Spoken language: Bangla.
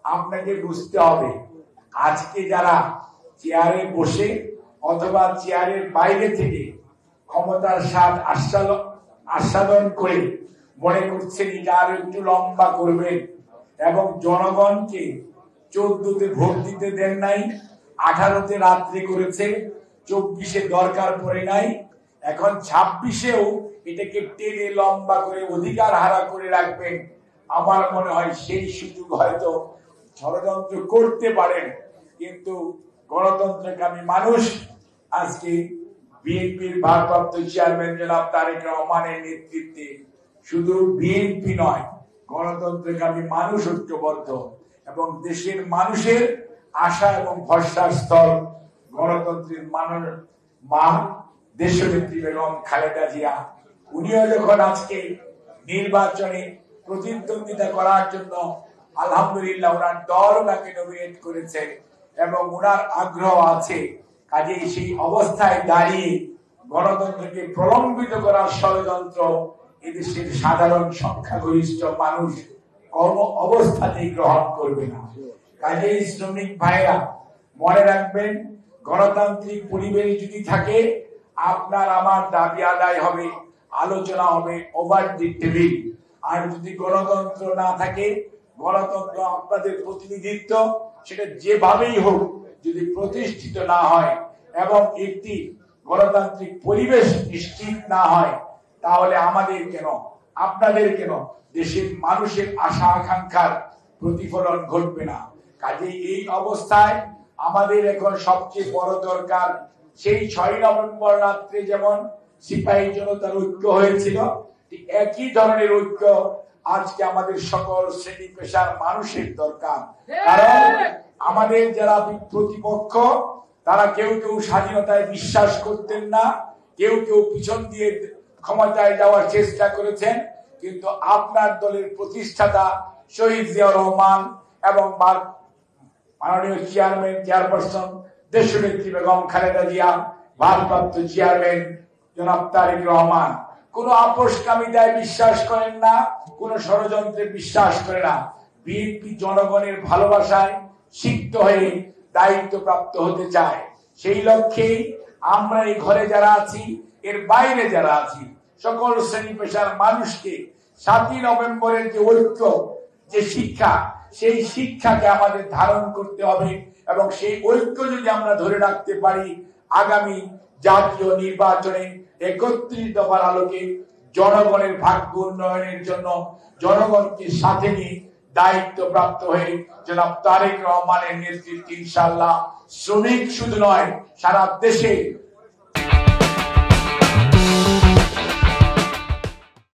আপনাকে বুঝতে হবে আজকে যারা চেয়ারে বসে অথবা চেয়ারের বাইরে থেকে ক্ষমতার স্বাদ আস্বাদন করে মনে করছেন এটা আরো একটু লম্বা করবেন এবং জনগণকে 14তে ভোট দিতে দেন নাই, 18তে রাত্রি করেছে, 24-এ দরকার পড়ে নাই, এখন 26-এও এটাকে টেনে লম্বা করে অধিকার হারা করে রাখবেন। আমার মনে হয় সেই সুযোগ হয়তো ষড়যন্ত্র করতে পারেন, কিন্তু গণতন্ত্রকামী মানুষ আজকে বিএনপির ভারপ্রাপ্ত চেয়ারম্যান জনাব তারেক রহমানের নেতৃত্বে শুধু বিএনপি নয়, গণতন্ত্রকামী মানুষ ঐক্যবদ্ধ এবং দেশের মানুষের আশা এবং ভরসার স্থল গণতন্ত্রের মা দেশনেত্রী বেগম খালেদা জিয়া। উনিও যখন আজকে নির্বাচনে প্রতিদ্বন্দ্বিতা করার জন্য আলহামদুলিল্লাহ ওনার দল ওনাকে নমিনেট করেছে এবং ওনার আগ্রহ আছে, কাজেই সেই অবস্থায় দাঁড়িয়ে গণতন্ত্রকে প্রলম্বিত করার ষড়যন্ত্র এদেশের সাধারণ সংখ্যাগরিষ্ঠ মানুষ কোনো অবস্থাতেই গ্রহণ করবে না। কাজেই শ্রমিক ভাইরা মনে রাখবেন, গণতান্ত্রিক পরিবেশ যদি থাকে আপনার আমার দাবি আদায় হবে, আলোচনা হবে ওভার দি টেবিল। আর যদি গণতন্ত্র না থাকে, গণতন্ত্র আপনাদের প্রতিনিধিত্ব সেটা যেভাবেই হোক যদি প্রতিষ্ঠিত না হয় এবং একটি গণতান্ত্রিক পরিবেশ নিশ্চিত না হয়, তাহলে আমাদের কেন আপনাদের কেন দেশের মানুষের আশা আকাঙ্ক্ষার প্রতিফলন ঘটবে না। কাজেই এই অবস্থায় আমাদের এখন সবচেয়ে বড় দরকার সেই 6 নভেম্বর রাত্রে যেমন সিপাহী জনতার ঐক্য হয়েছিল, ঠিক একই ধরনের ঐক্য আজকে আমাদের সকল শ্রেণী পেশার মানুষের দরকার। কারণ আমাদের যারা প্রতিপক্ষ তারা কেউ কেউ স্বাধীনতায় বিশ্বাস করতেন না, কেউ কেউ পিছন দিয়ে ক্ষমতায় যাওয়ার চেষ্টা করেছেন, কিন্তু আপনার দলের প্রতিষ্ঠাতা শহীদ জিয়াউর রহমান এবং মাননীয় চেয়ারপারসন দেশনেত্রী বেগম খালেদা জিয়া, ভারপ্রাপ্ত চেয়ারম্যান জনাব তারেক রহমান কোন আপোষকামিতায় বিশ্বাস করেন না, কোন ষড়যন্ত্রে বিশ্বাস করে না। বিএনপি জনগণের ভালোবাসায় সিক্ত হয়ে দায়িত্ব প্রাপ্ত হতে চায়। সেই লক্ষ্যেই আমরা এই ঘরে যারা আছি, এর বাইরে যারা আছি, সকল শ্রেণী পেশার মানুষকে 7ই নভেম্বরের যে ঐক্য, যে শিক্ষা, সেই শিক্ষাকে আমাদের ধারণ করতে হবে এবং সেই ঐক্য যদি আমরা ধরে রাখতে পারি, আগামী জাতীয় নির্বাচনে 31 দফার আলোকে জনগণের ভাগ্য উন্নয়নের জন্য জনগণকে সাথে নিয়ে দায়িত্ব প্রাপ্ত হয়ে জনাব তারেক রহমানের নেতৃত্বে ইনশাআল্লাহ শ্রমিক শুধু নয়, সারা দেশে